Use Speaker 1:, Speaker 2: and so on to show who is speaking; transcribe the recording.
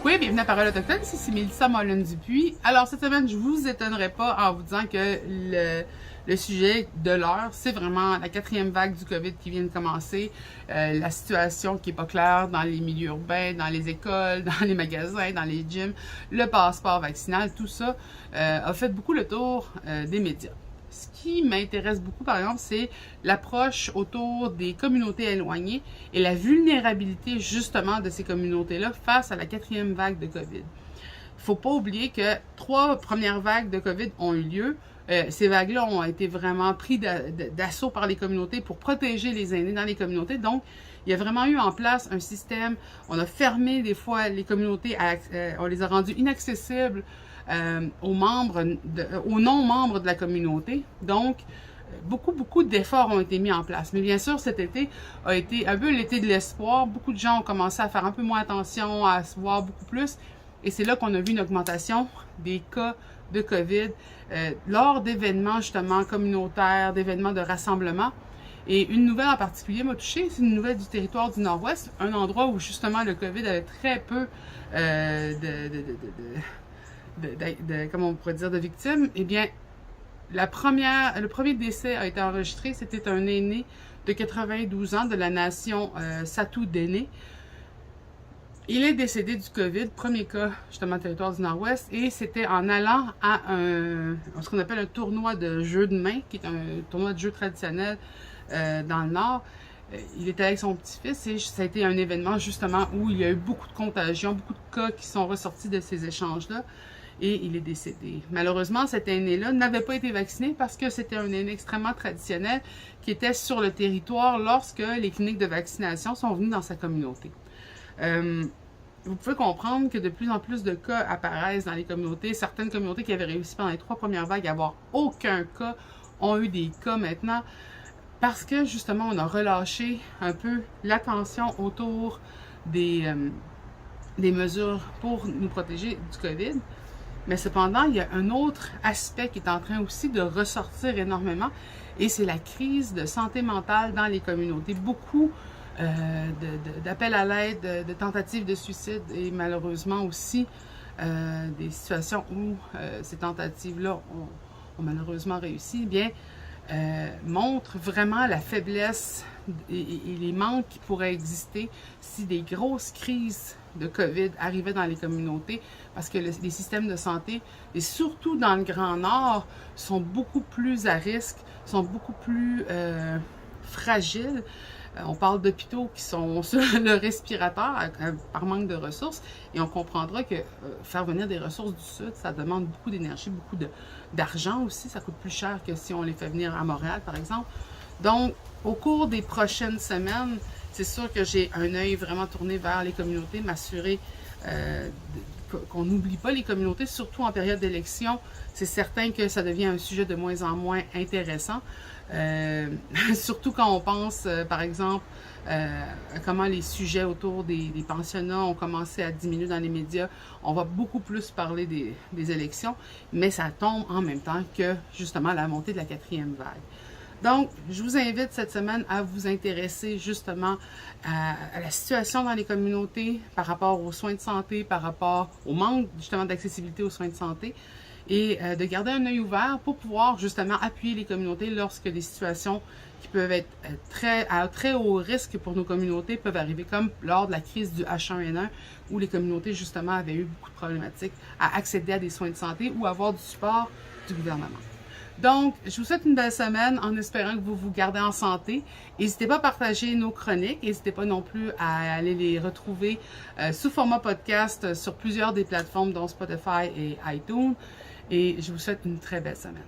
Speaker 1: Oui, bienvenue à Parole autochtone, ici c'est Mélissa Mollin-Dupuis. Alors cette semaine, je vous étonnerai pas en vous disant que le sujet de l'heure, c'est vraiment la 4e vague du COVID qui vient de commencer, la situation qui est pas claire dans les milieux urbains, dans les écoles, dans les magasins, dans les gyms, le passeport vaccinal, tout ça a fait beaucoup le tour des médias. Ce qui m'intéresse beaucoup, par exemple, c'est l'approche autour des communautés éloignées et la vulnérabilité, justement, de ces communautés-là face à la 4e vague de COVID. Il ne faut pas oublier que 3 premières vagues de COVID ont eu lieu. Ces vagues-là ont été vraiment pris d'assaut par les communautés pour protéger les aînés dans les communautés. Donc, il y a vraiment eu en place un système. On a fermé des fois les communautés, on les a rendues inaccessibles aux non-membres de la communauté. Donc, beaucoup d'efforts ont été mis en place. Mais bien sûr, cet été a été un peu l'été de l'espoir. Beaucoup de gens ont commencé à faire un peu moins attention, à se voir beaucoup plus. Et c'est là qu'on a vu une augmentation des cas de COVID lors d'événements justement communautaires, d'événements de rassemblement. Et une nouvelle en particulier m'a touchée, c'est une nouvelle du territoire du Nord-Ouest, un endroit où justement le COVID avait très peu comment on pourrait dire, de victimes. Eh bien, le premier décès a été enregistré, c'était un aîné de 92 ans de la nation Satou Dene. Il est décédé du COVID, premier cas justement territoire du Nord-Ouest, et c'était en allant à ce qu'on appelle un tournoi de jeux de main, qui est un tournoi de jeux traditionnel dans le Nord. Il était avec son petit-fils et ça a été un événement justement où il y a eu beaucoup de contagions, beaucoup de cas qui sont ressortis de ces échanges-là. Et il est décédé. Malheureusement, cet aîné-là n'avait pas été vacciné parce que c'était un aîné extrêmement traditionnel qui était sur le territoire lorsque les cliniques de vaccination sont venues dans sa communauté. Vous pouvez comprendre que de plus en plus de cas apparaissent dans les communautés. Certaines communautés qui avaient réussi pendant les 3 premières vagues à avoir aucun cas ont eu des cas maintenant parce que justement on a relâché un peu l'attention autour des mesures pour nous protéger du COVID. Mais cependant, il y a un autre aspect qui est en train aussi de ressortir énormément et c'est la crise de santé mentale dans les communautés. Beaucoup d'appels à l'aide, de tentatives de suicide et malheureusement aussi des situations où ces tentatives-là ont malheureusement réussi, eh bien, montrent vraiment la faiblesse et les manques qui pourraient exister si des grosses crises de COVID arrivaient dans les communautés parce que les systèmes de santé, et surtout dans le Grand Nord, sont beaucoup plus à risque, sont beaucoup plus fragiles. On parle d'hôpitaux qui sont sur le respirateur par manque de ressources et on comprendra que faire venir des ressources du Sud, ça demande beaucoup d'énergie, beaucoup d'argent aussi. Ça coûte plus cher que si on les fait venir à Montréal, par exemple. Donc, au cours des prochaines semaines, c'est sûr que j'ai un œil vraiment tourné vers les communautés, m'assurer qu'on n'oublie pas les communautés, surtout en période d'élection. C'est certain que ça devient un sujet de moins en moins intéressant. Surtout quand on pense, par exemple, à comment les sujets autour des pensionnats ont commencé à diminuer dans les médias. On va beaucoup plus parler des élections, mais ça tombe en même temps que, justement, la montée de la 4e vague. Donc, je vous invite cette semaine à vous intéresser justement à la situation dans les communautés par rapport aux soins de santé, par rapport au manque justement d'accessibilité aux soins de santé et de garder un œil ouvert pour pouvoir justement appuyer les communautés lorsque des situations qui peuvent être à très haut risque pour nos communautés peuvent arriver, comme lors de la crise du H1N1 où les communautés justement avaient eu beaucoup de problématiques à accéder à des soins de santé ou avoir du support du gouvernement. Donc, je vous souhaite une belle semaine en espérant que vous vous gardez en santé. N'hésitez pas à partager nos chroniques. N'hésitez pas non plus à aller les retrouver sous format podcast sur plusieurs des plateformes dont Spotify et iTunes. Et je vous souhaite une très belle semaine.